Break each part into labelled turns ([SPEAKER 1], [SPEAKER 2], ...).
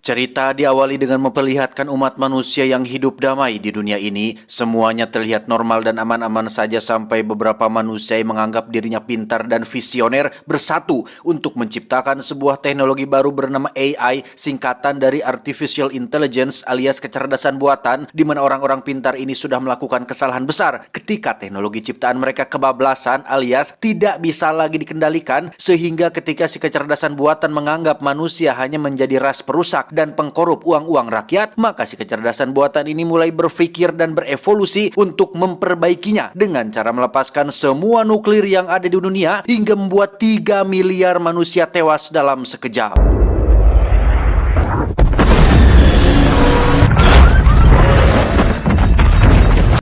[SPEAKER 1] Cerita diawali dengan memperlihatkan umat manusia yang hidup damai di dunia ini. Semuanya terlihat normal dan aman-aman saja sampai beberapa manusia yang menganggap dirinya pintar dan visioner bersatu untuk menciptakan sebuah teknologi baru bernama AI, singkatan dari Artificial Intelligence alias kecerdasan buatan, di mana orang-orang pintar ini sudah melakukan kesalahan besar ketika teknologi ciptaan mereka kebablasan alias tidak bisa lagi dikendalikan, sehingga ketika si kecerdasan buatan menganggap manusia hanya menjadi ras perusak dan pengkorup uang-uang rakyat, maka si kecerdasan buatan ini mulai berpikir dan berevolusi untuk memperbaikinya dengan cara melepaskan semua nuklir yang ada di dunia hingga membuat 3 miliar manusia tewas dalam sekejap.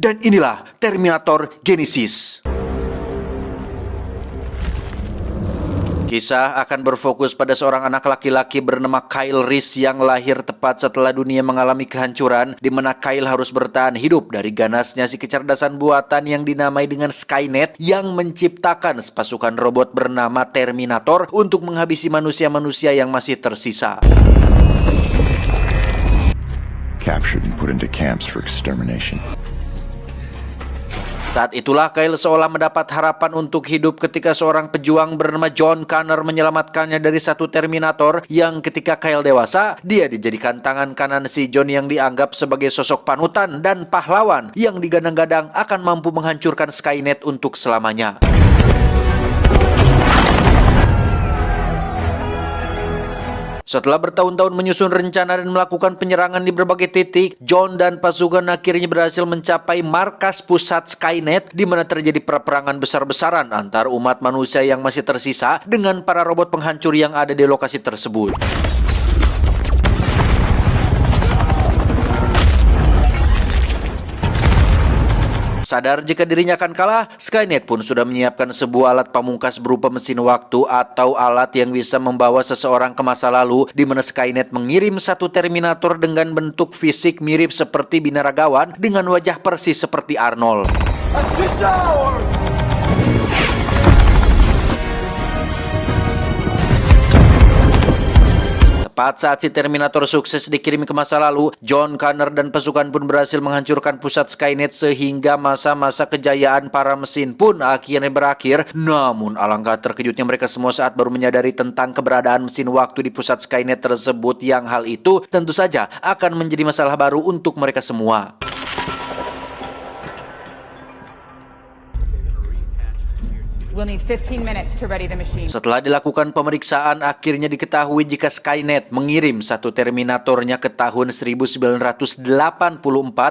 [SPEAKER 1] Dan inilah Terminator Genesis. Kisah akan berfokus pada seorang anak laki-laki bernama Kyle Reese yang lahir tepat setelah dunia mengalami kehancuran, di mana Kyle harus bertahan hidup dari ganasnya si kecerdasan buatan yang dinamai dengan Skynet yang menciptakan pasukan robot bernama Terminator untuk menghabisi manusia-manusia yang masih tersisa.
[SPEAKER 2] Captured and put into camps for extermination.
[SPEAKER 1] Saat itulah Kyle seolah mendapat harapan untuk hidup ketika seorang pejuang bernama John Connor menyelamatkannya dari satu Terminator yang ketika Kyle dewasa, dia dijadikan tangan kanan si John yang dianggap sebagai sosok panutan dan pahlawan yang digadang-gadang akan mampu menghancurkan Skynet untuk selamanya. Setelah bertahun-tahun menyusun rencana dan melakukan penyerangan di berbagai titik, John dan pasukan akhirnya berhasil mencapai markas pusat Skynet, di mana terjadi peperangan besar-besaran antar umat manusia yang masih tersisa dengan para robot penghancur yang ada di lokasi tersebut. Sadar jika dirinya akan kalah, Skynet pun sudah menyiapkan sebuah alat pamungkas berupa mesin waktu atau alat yang bisa membawa seseorang ke masa lalu, di mana Skynet mengirim satu Terminator dengan bentuk fisik mirip seperti binaragawan dengan wajah persis seperti Arnold. Tepat saat si Terminator sukses dikirim ke masa lalu, John Connor dan pasukan pun berhasil menghancurkan pusat Skynet sehingga masa-masa kejayaan para mesin pun akhirnya berakhir. Namun alangkah terkejutnya mereka semua saat baru menyadari tentang keberadaan mesin waktu di pusat Skynet tersebut, yang hal itu tentu saja akan menjadi masalah baru untuk mereka semua.
[SPEAKER 3] We'll need 15 minutes to ready the machine.
[SPEAKER 1] Setelah dilakukan pemeriksaan, akhirnya diketahui jika Skynet mengirim satu Terminatornya ke tahun 1984,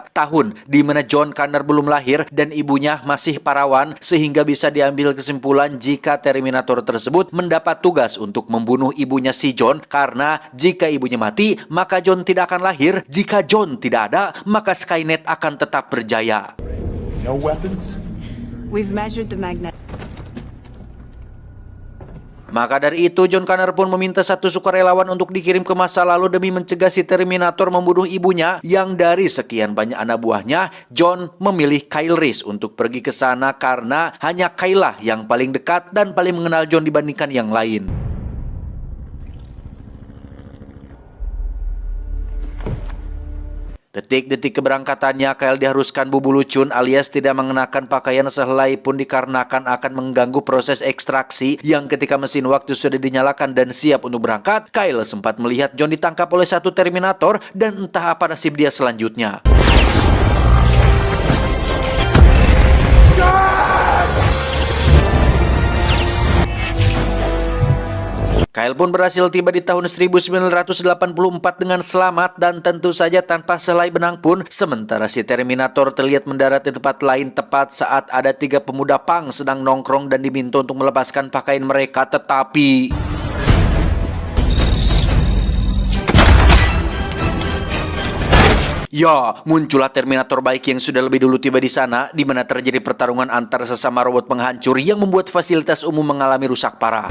[SPEAKER 1] tahun di mana John Connor belum lahir dan ibunya masih perawan, sehingga bisa diambil kesimpulan jika Terminator tersebut mendapat tugas untuk membunuh ibunya si John, karena jika ibunya mati, maka John tidak akan lahir. Jika John tidak ada, maka Skynet akan tetap berjaya.
[SPEAKER 2] No weapons?
[SPEAKER 3] We've measured the magnet.
[SPEAKER 1] Maka dari itu, John Connor pun meminta satu sukarelawan untuk dikirim ke masa lalu demi mencegah si Terminator membunuh ibunya. Yang dari sekian banyak anak buahnya, John memilih Kyle Reese untuk pergi ke sana karena hanya Kyle lah yang paling dekat dan paling mengenal John dibandingkan yang lain. Detik-detik keberangkatannya, Kyle diharuskan bubulucun alias tidak mengenakan pakaian sehelai pun dikarenakan akan mengganggu proses ekstraksi, yang ketika mesin waktu sudah dinyalakan dan siap untuk berangkat, Kyle sempat melihat John ditangkap oleh satu Terminator dan entah apa nasib dia selanjutnya. Kyle pun berhasil tiba di tahun 1984 dengan selamat dan tentu saja tanpa sehelai benang pun, sementara si Terminator terlihat mendarat di tempat lain tepat saat ada 3 pemuda punk sedang nongkrong dan diminta untuk melepaskan pakaian mereka, tetapi ya, muncullah Terminator baik yang sudah lebih dulu tiba di sana, di mana terjadi pertarungan antara sesama robot penghancur yang membuat fasilitas umum mengalami rusak parah.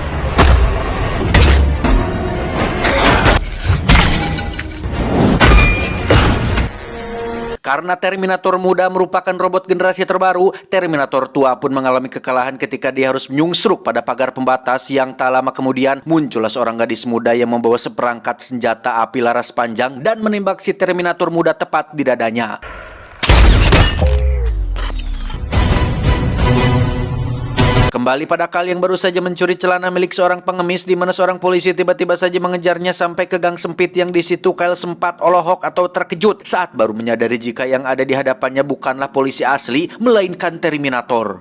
[SPEAKER 1] Karena Terminator muda merupakan robot generasi terbaru, Terminator tua pun mengalami kekalahan ketika dia harus menyungsruk pada pagar pembatas yang tak lama kemudian muncullah seorang gadis muda yang membawa seperangkat senjata api laras panjang dan menembak si Terminator muda tepat di dadanya. Kembali pada Kyle yang baru saja mencuri celana milik seorang pengemis di mana seorang polisi tiba-tiba saja mengejarnya sampai ke gang sempit yang di situ Kyle sempat olohok atau terkejut saat baru menyadari jika yang ada di hadapannya bukanlah polisi asli melainkan Terminator.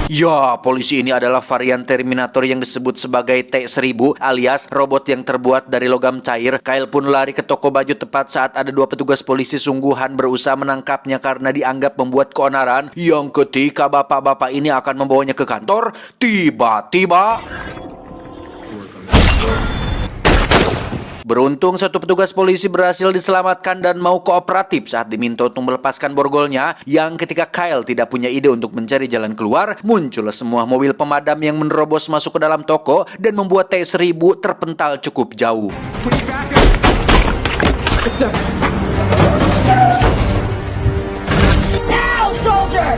[SPEAKER 1] Ya, polisi ini adalah varian Terminator yang disebut sebagai T-1000 alias robot yang terbuat dari logam cair. Kyle pun lari ke toko baju tepat saat ada dua petugas polisi sungguhan berusaha menangkapnya karena dianggap membuat keonaran. Yang ketika bapak-bapak ini akan membawanya ke kantor, tiba-tiba beruntung satu petugas polisi berhasil diselamatkan dan mau kooperatif saat diminta untuk melepaskan borgolnya. Yang ketika Kyle tidak punya ide untuk mencari jalan keluar, muncullah semua mobil pemadam yang menerobos masuk ke dalam toko dan membuat T-1000 terpental cukup jauh.
[SPEAKER 3] Now, soldier!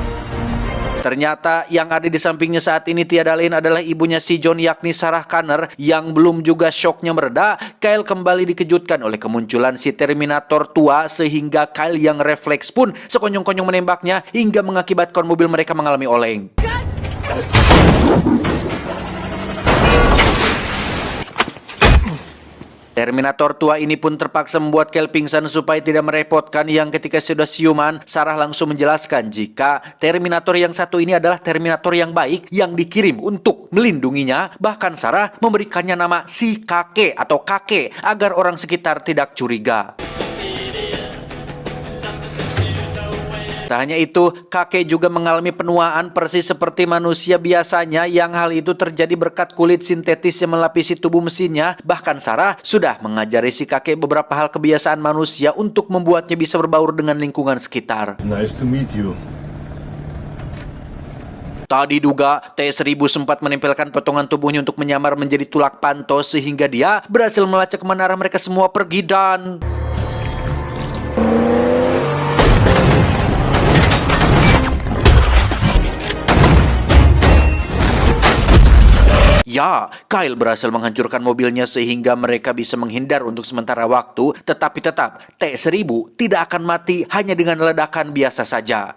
[SPEAKER 1] Ternyata yang ada di sampingnya saat ini tiada lain adalah ibunya si John yakni Sarah Connor yang belum juga syoknya mereda. Kyle kembali dikejutkan oleh kemunculan si Terminator tua sehingga Kyle yang refleks pun sekonyong-konyong menembaknya hingga mengakibatkan mobil mereka mengalami oleng. Terminator tua ini pun terpaksa membuat Kyle pingsan supaya tidak merepotkan. Yang ketika sudah siuman, Sarah langsung menjelaskan jika Terminator yang satu ini adalah Terminator yang baik yang dikirim untuk melindunginya. Bahkan Sarah memberikannya nama si kakek atau kakek agar orang sekitar tidak curiga. Tak hanya itu, kakek juga mengalami penuaan persis seperti manusia biasanya yang hal itu terjadi berkat kulit sintetis yang melapisi tubuh mesinnya. Bahkan Sarah sudah mengajari si kakek beberapa hal kebiasaan manusia untuk membuatnya bisa berbaur dengan lingkungan sekitar.
[SPEAKER 4] Nice to meet you.
[SPEAKER 1] Tak diduga, T-1000 sempat menempelkan potongan tubuhnya untuk menyamar menjadi tulak panto sehingga dia berhasil melacak kemana arah mereka semua pergi dan... Ya, Kyle berhasil menghancurkan mobilnya sehingga mereka bisa menghindar untuk sementara waktu. Tetapi tetap, T-1000 tidak akan mati hanya dengan ledakan biasa saja.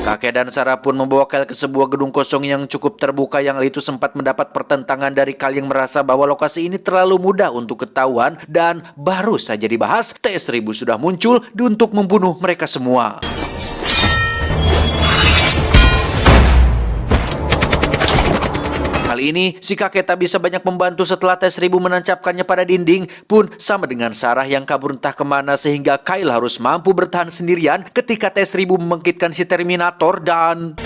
[SPEAKER 1] Kakek dan Sarah pun membawa Kyle ke sebuah gedung kosong yang cukup terbuka yang itu sempat mendapat pertentangan dari Kyle yang merasa bahwa lokasi ini terlalu mudah untuk ketahuan dan baru saja dibahas, T-1000 sudah muncul untuk membunuh mereka semua. Kali ini, si kakek tak bisa banyak membantu setelah T-1000 menancapkannya pada dinding pun sama dengan Sarah yang kabur entah kemana sehingga Kyle harus mampu bertahan sendirian ketika T-1000 membangkitkan si Terminator dan...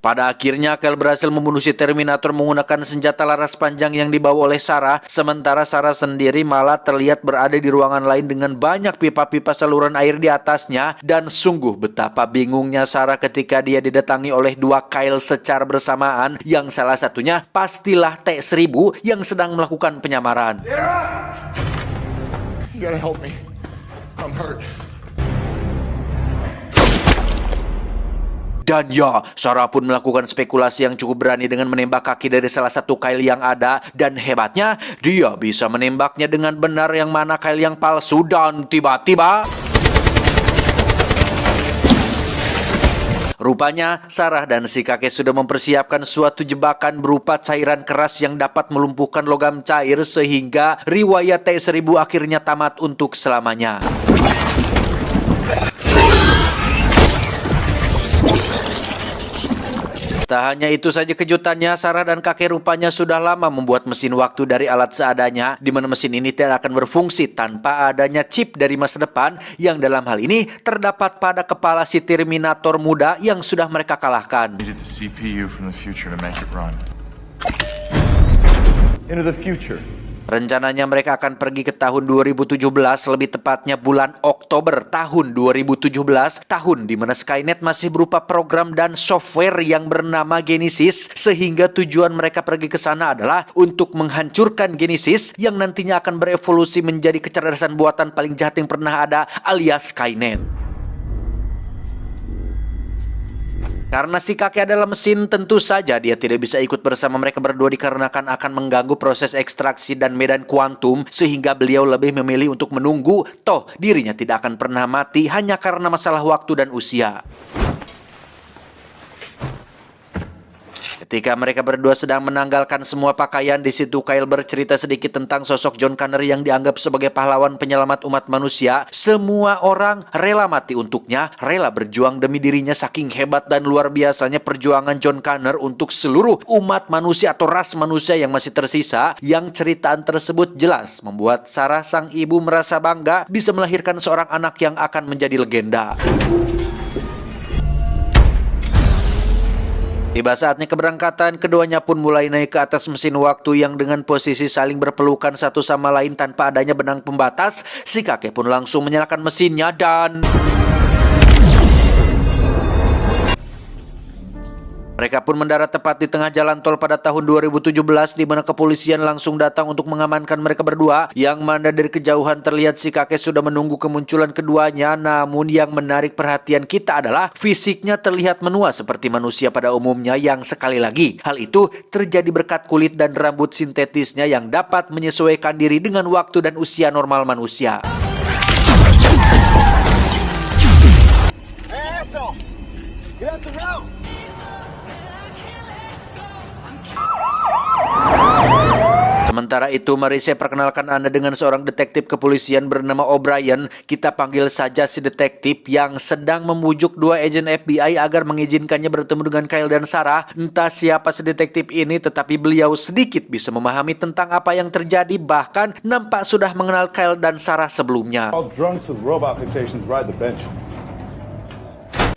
[SPEAKER 1] Pada akhirnya Kyle berhasil membunuh si Terminator menggunakan senjata laras panjang yang dibawa oleh Sarah. Sementara Sarah sendiri malah terlihat berada di ruangan lain dengan banyak pipa-pipa saluran air di atasnya. Dan sungguh betapa bingungnya Sarah ketika dia didatangi oleh dua Kyle secara bersamaan. Yang salah satunya pastilah T-1000 yang sedang melakukan penyamaran.
[SPEAKER 4] You gotta help me. I'm hurt.
[SPEAKER 1] Dan ya, Sarah pun melakukan spekulasi yang cukup berani dengan menembak kaki dari salah satu Kyle yang ada. Dan hebatnya, dia bisa menembaknya dengan benar yang mana Kyle yang palsu. Dan tiba-tiba... rupanya, Sarah dan si kakek sudah mempersiapkan suatu jebakan berupa cairan keras yang dapat melumpuhkan logam cair sehingga riwayat T-1000 akhirnya tamat untuk selamanya. Tak hanya itu saja kejutannya, Sarah dan kakek rupanya sudah lama membuat mesin waktu dari alat seadanya, di mana mesin ini tidak akan berfungsi tanpa adanya chip dari masa depan yang dalam hal ini terdapat pada kepala si Terminator muda yang sudah mereka kalahkan.
[SPEAKER 4] Needed the CPU from the future to make it run. Into the future.
[SPEAKER 1] Rencananya mereka akan pergi ke tahun 2017, lebih tepatnya bulan Oktober tahun 2017, tahun di mana Skynet masih berupa program dan software yang bernama Genesis, sehingga tujuan mereka pergi ke sana adalah untuk menghancurkan Genesis yang nantinya akan berevolusi menjadi kecerdasan buatan paling jahat yang pernah ada, alias Skynet. Karena si kakek adalah mesin, tentu saja dia tidak bisa ikut bersama mereka berdua dikarenakan akan mengganggu proses ekstraksi dan medan kuantum, sehingga beliau lebih memilih untuk menunggu, toh dirinya tidak akan pernah mati hanya karena masalah waktu dan usia. Ketika mereka berdua sedang menanggalkan semua pakaian, di situ Kyle bercerita sedikit tentang sosok John Connor yang dianggap sebagai pahlawan penyelamat umat manusia. Semua orang rela mati untuknya, rela berjuang demi dirinya, saking hebat dan luar biasanya perjuangan John Connor untuk seluruh umat manusia atau ras manusia yang masih tersisa. Yang ceritaan tersebut jelas membuat Sarah sang ibu merasa bangga bisa melahirkan seorang anak yang akan menjadi legenda. Tiba saatnya keberangkatan, keduanya pun mulai naik ke atas mesin waktu yang dengan posisi saling berpelukan satu sama lain tanpa adanya benang pembatas. Si kakek pun langsung menyalakan mesinnya dan mereka pun mendarat tepat di tengah jalan tol pada tahun 2017, di mana kepolisian langsung datang untuk mengamankan mereka berdua. Yang mana dari kejauhan terlihat si kakek sudah menunggu kemunculan keduanya. Namun yang menarik perhatian kita adalah fisiknya terlihat menua seperti manusia pada umumnya, yang sekali lagi hal itu terjadi berkat kulit dan rambut sintetisnya yang dapat menyesuaikan diri dengan waktu dan usia normal manusia.
[SPEAKER 5] Hey, asshole! Get out the road!
[SPEAKER 1] Sementara itu, mari saya perkenalkan Anda dengan seorang detektif kepolisian bernama O'Brien. Kita panggil saja si detektif yang sedang membujuk dua agen FBI agar mengizinkannya bertemu dengan Kyle dan Sarah. Entah siapa si detektif ini, tetapi beliau sedikit bisa memahami tentang apa yang terjadi. Bahkan nampak sudah mengenal Kyle dan Sarah sebelumnya.
[SPEAKER 6] All drunks with robot fixations ride the bench.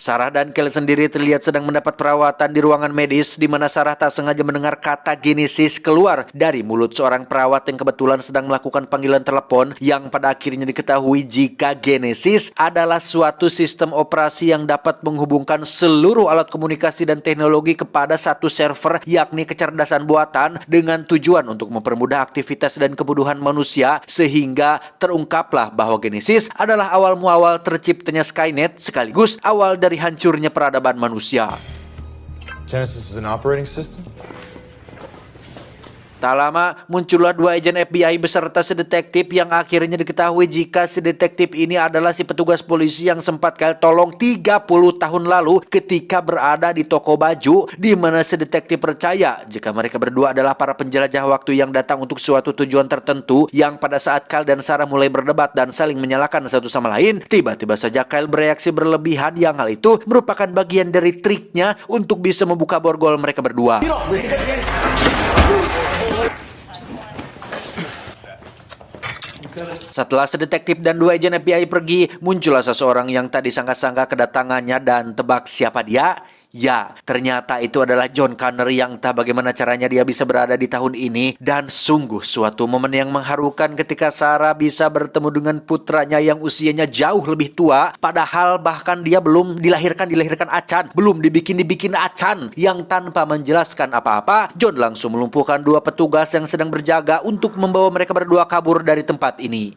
[SPEAKER 1] Sarah dan Kyle sendiri terlihat sedang mendapat perawatan di ruangan medis, di mana Sarah tak sengaja mendengar kata Genesis keluar dari mulut seorang perawat yang kebetulan sedang melakukan panggilan telepon, yang pada akhirnya diketahui jika Genesis adalah suatu sistem operasi yang dapat menghubungkan seluruh alat komunikasi dan teknologi kepada satu server, yakni kecerdasan buatan, dengan tujuan untuk mempermudah aktivitas dan kebutuhan manusia, sehingga terungkaplah bahwa Genesis adalah awal muawal terciptanya Skynet, sekaligus awal dari hancurnya peradaban manusia.
[SPEAKER 6] Genesis is an operating system?
[SPEAKER 1] Tak lama, muncullah dua agen FBI beserta si detektif yang akhirnya diketahui jika si detektif ini adalah si petugas polisi yang sempat Kyle tolong 30 tahun lalu ketika berada di toko baju, di mana si detektif percaya jika mereka berdua adalah para penjelajah waktu yang datang untuk suatu tujuan tertentu. Yang pada saat Kyle dan Sarah mulai berdebat dan saling menyalahkan satu sama lain, tiba-tiba saja Kyle bereaksi berlebihan, yang hal itu merupakan bagian dari triknya untuk bisa membuka borgol mereka berdua. Setelah sedetektif dan dua agen FBI pergi, muncullah seseorang yang tak disangka-sangka kedatangannya, dan tebak siapa dia? Ya, ternyata itu adalah John Connor, yang tak bagaimana caranya dia bisa berada di tahun ini. Dan sungguh suatu momen yang mengharukan ketika Sarah bisa bertemu dengan putranya yang usianya jauh lebih tua, padahal bahkan dia belum dilahirkan acan, belum dibikin acan. Yang tanpa menjelaskan apa-apa, John langsung melumpuhkan dua petugas yang sedang berjaga untuk membawa mereka berdua kabur dari tempat ini.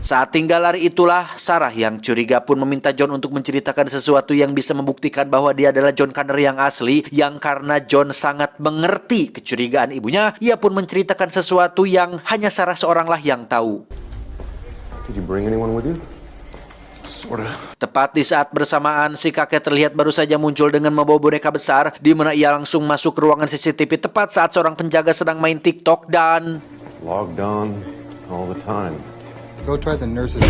[SPEAKER 1] Saat tinggal lari itulah, Sarah yang curiga pun meminta John untuk menceritakan sesuatu yang bisa membuktikan bahwa dia adalah John Connor yang asli. Yang karena John sangat mengerti kecurigaan ibunya, ia pun menceritakan sesuatu yang hanya Sarah seoranglah yang tahu.
[SPEAKER 6] Did you bring anyone with you?
[SPEAKER 4] Sorta.
[SPEAKER 1] Tepat di saat bersamaan, si kakek terlihat baru saja muncul dengan membawa boneka besar, di mana ia langsung masuk ke ruangan CCTV tepat saat seorang penjaga sedang main TikTok dan
[SPEAKER 6] Logged on all the time.
[SPEAKER 5] Go try the nurse's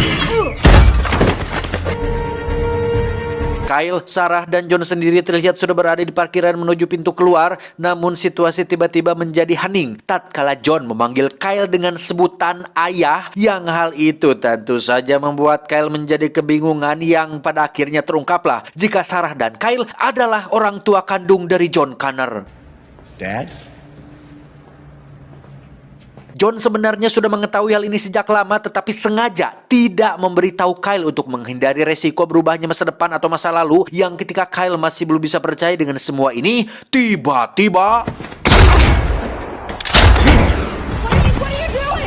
[SPEAKER 1] Kyle, Sarah, dan John sendiri terlihat sudah berada di parkiran menuju pintu keluar, namun situasi tiba-tiba menjadi hening tatkala John memanggil Kyle dengan sebutan ayah, yang hal itu tentu saja membuat Kyle menjadi kebingungan yang pada akhirnya terungkaplah jika Sarah dan Kyle adalah orang tua kandung dari John Connor.
[SPEAKER 4] Dad?
[SPEAKER 1] John sebenarnya sudah mengetahui hal ini sejak lama, tetapi sengaja tidak memberitahu Kyle untuk menghindari resiko berubahnya masa depan atau masa lalu, yang ketika Kyle masih belum bisa percaya dengan semua ini, tiba-tiba...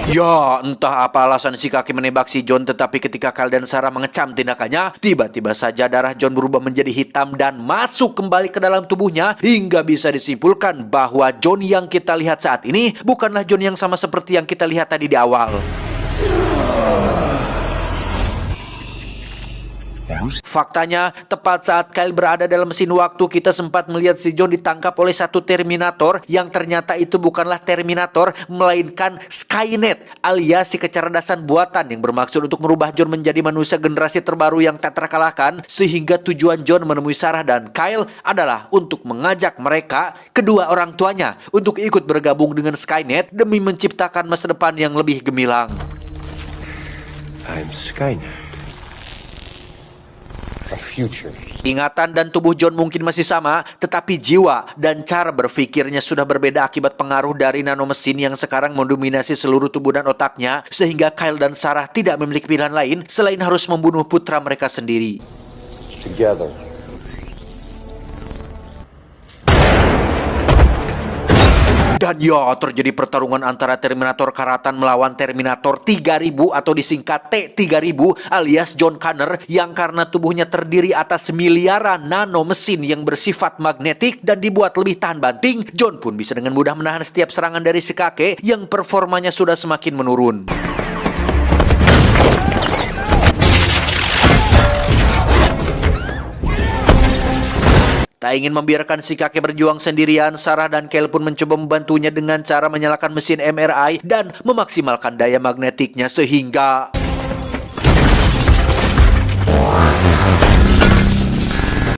[SPEAKER 1] Ya, entah apa alasan si kakek menembak si John, tetapi ketika Kyle dan Sarah mengecam tindakannya, tiba-tiba saja darah John berubah menjadi hitam dan masuk kembali ke dalam tubuhnya, hingga bisa disimpulkan bahwa John yang kita lihat saat ini bukanlah John yang sama seperti yang kita lihat tadi di awal. Faktanya, tepat saat Kyle berada dalam mesin waktu, kita sempat melihat si John ditangkap oleh satu Terminator yang ternyata itu bukanlah Terminator, melainkan Skynet, alias si kecerdasan buatan yang bermaksud untuk merubah John menjadi manusia generasi terbaru yang tak terkalahkan, sehingga tujuan John menemui Sarah dan Kyle adalah untuk mengajak mereka, kedua orang tuanya, untuk ikut bergabung dengan Skynet demi menciptakan masa depan yang lebih gemilang.
[SPEAKER 4] I'm Skynet. A future.
[SPEAKER 1] Ingatan dan tubuh John mungkin masih sama, tetapi jiwa dan cara berpikirnya sudah berbeda akibat pengaruh dari nanomesin yang sekarang mendominasi seluruh tubuh dan otaknya, sehingga Kyle dan Sarah tidak memiliki pilihan lain selain harus membunuh putra mereka sendiri.
[SPEAKER 6] Together.
[SPEAKER 1] Dan ya, terjadi pertarungan antara Terminator Karatan melawan Terminator 3000 atau disingkat T-3000 alias John Connor, yang karena tubuhnya terdiri atas miliaran nanomesin yang bersifat magnetik dan dibuat lebih tahan banting, John pun bisa dengan mudah menahan setiap serangan dari si kakek yang performanya sudah semakin menurun. Tak ingin membiarkan si kakek berjuang sendirian, Sarah dan Kyle pun mencoba membantunya dengan cara menyalakan mesin MRI dan memaksimalkan daya magnetiknya sehingga...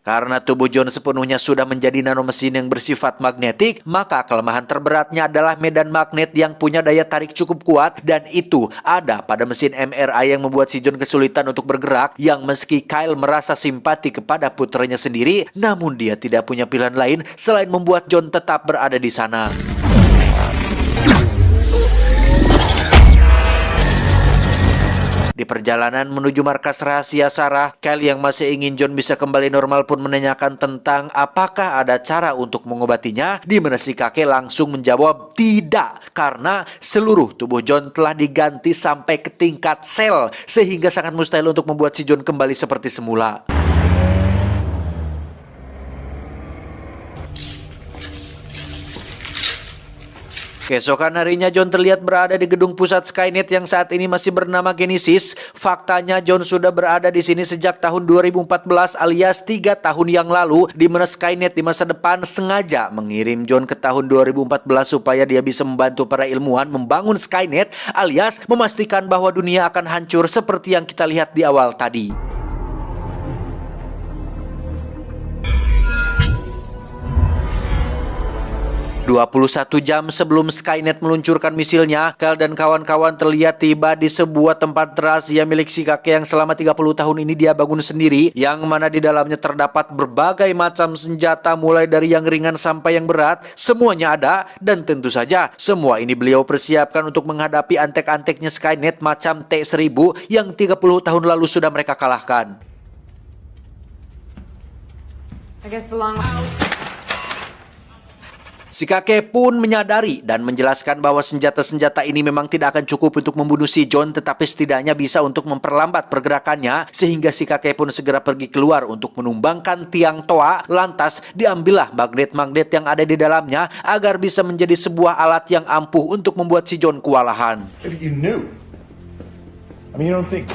[SPEAKER 1] Karena tubuh John sepenuhnya sudah menjadi nanomesin yang bersifat magnetik, maka kelemahan terberatnya adalah medan magnet yang punya daya tarik cukup kuat, dan itu ada pada mesin MRI yang membuat si John kesulitan untuk bergerak, yang meski Kyle merasa simpati kepada putranya sendiri, namun dia tidak punya pilihan lain selain membuat John tetap berada di sana. Di perjalanan menuju markas rahasia Sarah, Kyle yang masih ingin John bisa kembali normal pun menanyakan tentang apakah ada cara untuk mengobatinya, di mana si kakek langsung menjawab tidak, karena seluruh tubuh John telah diganti sampai ke tingkat sel, sehingga sangat mustahil untuk membuat si John kembali seperti semula. Keesokan harinya John terlihat berada di gedung pusat Skynet yang saat ini masih bernama Genesis. Faktanya John sudah berada di sini sejak tahun 2014 alias 3 tahun yang lalu, di mana Skynet di masa depan sengaja mengirim John ke tahun 2014 supaya dia bisa membantu para ilmuwan membangun Skynet alias memastikan bahwa dunia akan hancur seperti yang kita lihat di awal tadi. 21 jam sebelum Skynet meluncurkan misilnya, Kyle dan kawan-kawan terlihat tiba di sebuah tempat rahasia milik si kakek yang selama 30 tahun ini dia bangun sendiri, yang mana di dalamnya terdapat berbagai macam senjata mulai dari yang ringan sampai yang berat, semuanya ada, dan tentu saja semua ini beliau persiapkan untuk menghadapi antek-anteknya Skynet macam T-1000 yang 30 tahun lalu sudah mereka kalahkan.
[SPEAKER 3] I guess the long...
[SPEAKER 1] Si kakek pun menyadari dan menjelaskan bahwa senjata-senjata ini memang tidak akan cukup untuk membunuh si John, tetapi setidaknya bisa untuk memperlambat pergerakannya, sehingga si kakek pun segera pergi keluar untuk menumbangkan tiang toa. Lantas diambillah magnet-magnet yang ada di dalamnya agar bisa menjadi sebuah alat yang ampuh untuk membuat si John kewalahan.
[SPEAKER 6] Maybe you knew. I mean, you don't think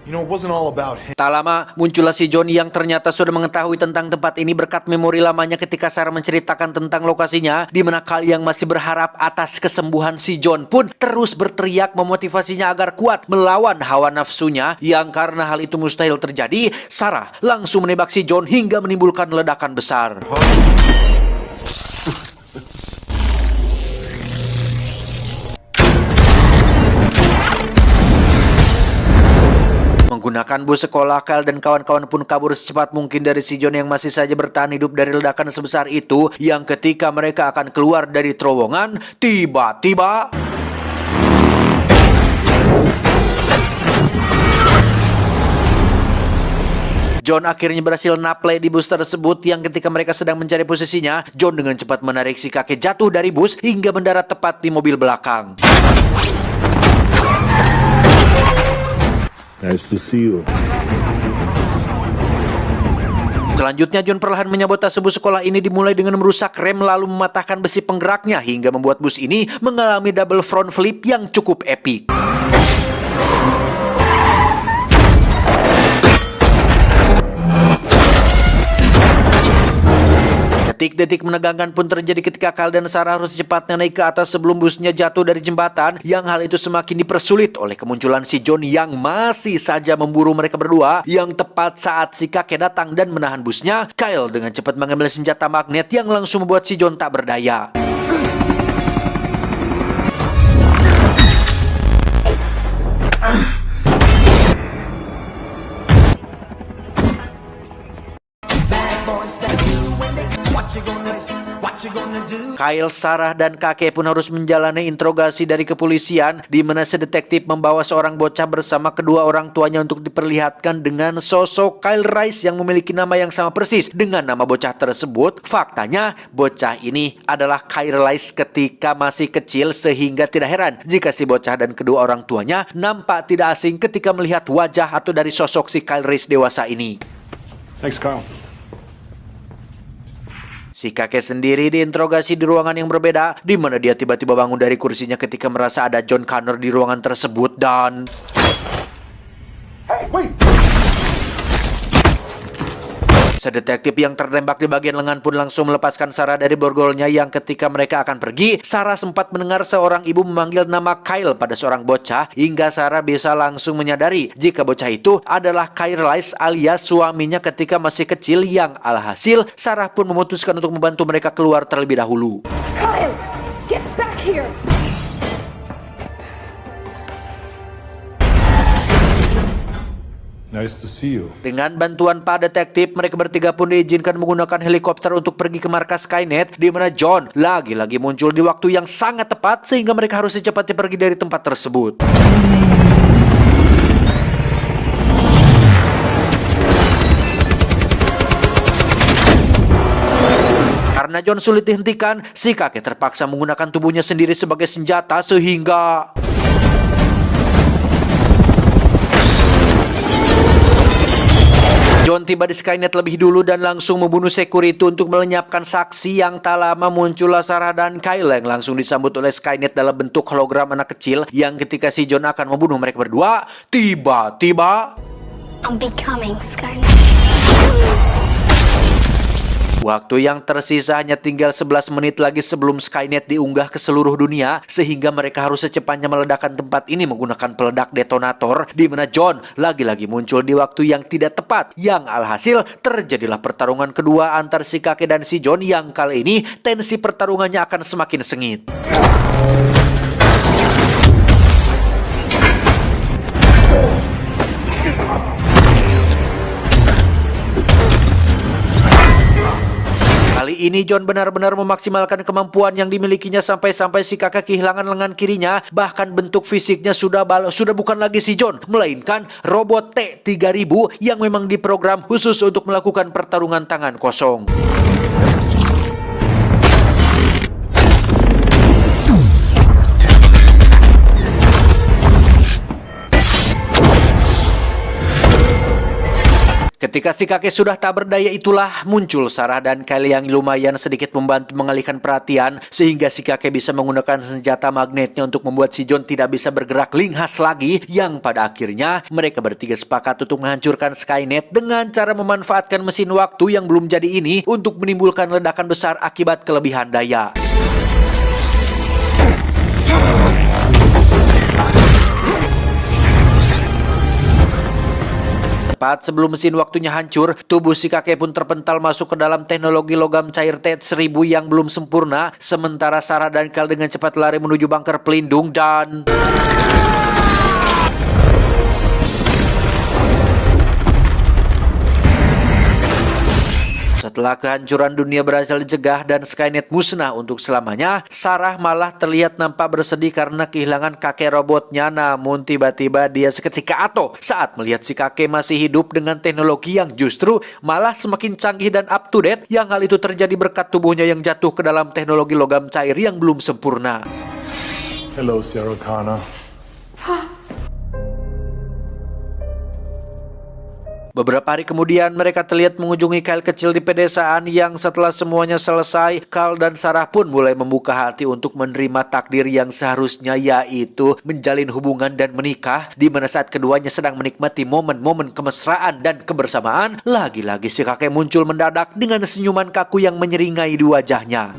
[SPEAKER 6] You know, it wasn't all about him.
[SPEAKER 1] Tak lama, muncullah si John yang ternyata sudah mengetahui tentang tempat ini berkat memori lamanya ketika Sarah menceritakan tentang lokasinya, di mana Kyle yang masih berharap atas kesembuhan si John pun terus berteriak memotivasinya agar kuat melawan hawa nafsunya, yang karena hal itu mustahil terjadi, Sarah langsung menembak si John hingga menimbulkan ledakan besar. Menggunakan bus sekolah, Kyle dan kawan-kawan pun kabur secepat mungkin dari si John yang masih saja bertahan hidup dari ledakan sebesar itu, yang ketika mereka akan keluar dari terowongan, tiba-tiba John akhirnya berhasil naple di bus tersebut, yang ketika mereka sedang mencari posisinya, John dengan cepat menarik si kakek jatuh dari bus hingga mendarat tepat di mobil belakang.
[SPEAKER 7] Nice to see you.
[SPEAKER 1] Selanjutnya, John perlahan menyabotase bus sekolah ini, dimulai dengan merusak rem lalu mematahkan besi penggeraknya hingga membuat bus ini mengalami double front flip yang cukup epik. Detik-detik menegangkan pun terjadi ketika Kyle dan Sarah harus secepatnya naik ke atas sebelum busnya jatuh dari jembatan, yang hal itu semakin dipersulit oleh kemunculan si John yang masih saja memburu mereka berdua, yang tepat saat si kakek datang dan menahan busnya, Kyle dengan cepat mengambil senjata magnet yang langsung membuat si John tak berdaya. Kyle, Sarah, dan kakek pun harus menjalani interogasi dari kepolisian, di mana si detektif membawa seorang bocah bersama kedua orang tuanya untuk diperlihatkan dengan sosok Kyle Rice yang memiliki nama yang sama persis dengan nama bocah tersebut. Faktanya, bocah ini adalah Kyle Rice ketika masih kecil, sehingga tidak heran jika si bocah dan kedua orang tuanya nampak tidak asing ketika melihat wajah atau dari sosok si Kyle Rice dewasa ini.
[SPEAKER 6] Thanks, Kyle.
[SPEAKER 1] Si kakek sendiri diinterogasi di ruangan yang berbeda, di mana dia tiba-tiba bangun dari kursinya ketika merasa ada John Connor di ruangan tersebut dan...
[SPEAKER 6] Hey, wait!
[SPEAKER 1] Sedetektif yang tertembak di bagian lengan pun langsung melepaskan Sarah dari borgolnya, yang ketika mereka akan pergi, Sarah sempat mendengar seorang ibu memanggil nama Kyle pada seorang bocah, hingga Sarah bisa langsung menyadari jika bocah itu adalah Kyle Rice alias suaminya ketika masih kecil, yang alhasil Sarah pun memutuskan untuk membantu mereka keluar terlebih dahulu.
[SPEAKER 3] Kyle, get back here!
[SPEAKER 6] Nice to see you.
[SPEAKER 1] Dengan bantuan Pak Detektif, mereka bertiga pun diizinkan menggunakan helikopter untuk pergi ke markas Skynet, di mana John lagi-lagi muncul di waktu yang sangat tepat sehingga mereka harus secepatnya pergi dari tempat tersebut. Karena John sulit dihentikan, si kakek terpaksa menggunakan tubuhnya sendiri sebagai senjata sehingga... John tiba di Skynet lebih dulu dan langsung membunuh security untuk melenyapkan saksi, yang tak lama muncullah Sarah dan Kyle yang langsung disambut oleh Skynet dalam bentuk hologram anak kecil, yang ketika si John akan membunuh mereka berdua, tiba-tiba...
[SPEAKER 8] I'm becoming Skynet.
[SPEAKER 1] Waktu yang tersisa hanya tinggal 11 menit lagi sebelum Skynet diunggah ke seluruh dunia, sehingga mereka harus secepatnya meledakkan tempat ini menggunakan peledak detonator, di mana John lagi-lagi muncul di waktu yang tidak tepat, yang alhasil terjadilah pertarungan kedua antar si kakek dan si John, yang kali ini tensi pertarungannya akan semakin sengit. Kali ini John benar-benar memaksimalkan kemampuan yang dimilikinya sampai-sampai si kakek kehilangan lengan kirinya, bahkan bentuk fisiknya sudah bukan lagi si John, melainkan robot T-3000 yang memang diprogram khusus untuk melakukan pertarungan tangan kosong. Ketika si kakek sudah tak berdaya itulah muncul Sarah dan Kyle yang lumayan sedikit membantu mengalihkan perhatian sehingga si kakek bisa menggunakan senjata magnetnya untuk membuat si John tidak bisa bergerak linghas lagi, yang pada akhirnya mereka bertiga sepakat untuk menghancurkan Skynet dengan cara memanfaatkan mesin waktu yang belum jadi ini untuk menimbulkan ledakan besar akibat kelebihan daya. Tepat sebelum mesin waktunya hancur, tubuh si kakek pun terpental masuk ke dalam teknologi logam cair T1000 yang belum sempurna, sementara Sarah dan Kyle dengan cepat lari menuju bunker pelindung dan... Setelah kehancuran dunia berhasil dicegah dan Skynet musnah untuk selamanya, Sarah malah terlihat nampak bersedih karena kehilangan kakek robotnya. Namun tiba-tiba dia seketika ato saat melihat si kakek masih hidup dengan teknologi yang justru malah semakin canggih dan up to date, yang hal itu terjadi berkat tubuhnya yang jatuh ke dalam teknologi logam cair yang belum sempurna.
[SPEAKER 6] Hello, Sarah Connor.
[SPEAKER 1] Beberapa hari kemudian mereka terlihat mengunjungi Kyle kecil di pedesaan yang setelah semuanya selesai, Kyle dan Sarah pun mulai membuka hati untuk menerima takdir yang seharusnya, yaitu menjalin hubungan dan menikah, di mana saat keduanya sedang menikmati momen-momen kemesraan dan kebersamaan, lagi-lagi si kakek muncul mendadak dengan senyuman kaku yang menyeringai di wajahnya.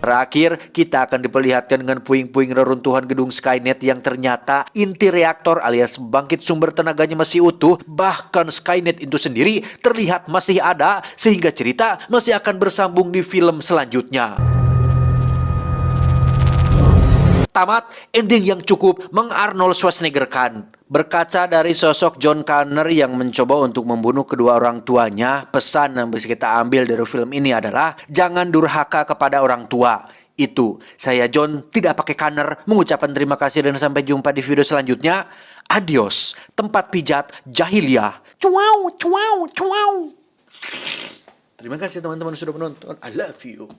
[SPEAKER 1] Terakhir, kita akan diperlihatkan dengan puing-puing reruntuhan gedung Skynet yang ternyata inti reaktor alias pembangkit sumber tenaganya masih utuh. Bahkan Skynet itu sendiri terlihat masih ada, sehingga cerita masih akan bersambung di film selanjutnya. Tamat, ending yang cukup meng-Arnold Schwarzenegger-kan. Berkaca dari sosok John Connor yang mencoba untuk membunuh kedua orang tuanya, pesan yang bisa kita ambil dari film ini adalah jangan durhaka kepada orang tua. Itu, saya John, tidak pakai Connor, mengucapkan terima kasih dan sampai jumpa di video selanjutnya. Adios, tempat pijat jahiliyah. Cuau, cuau, cuau. Terima kasih teman-teman sudah menonton. I love you.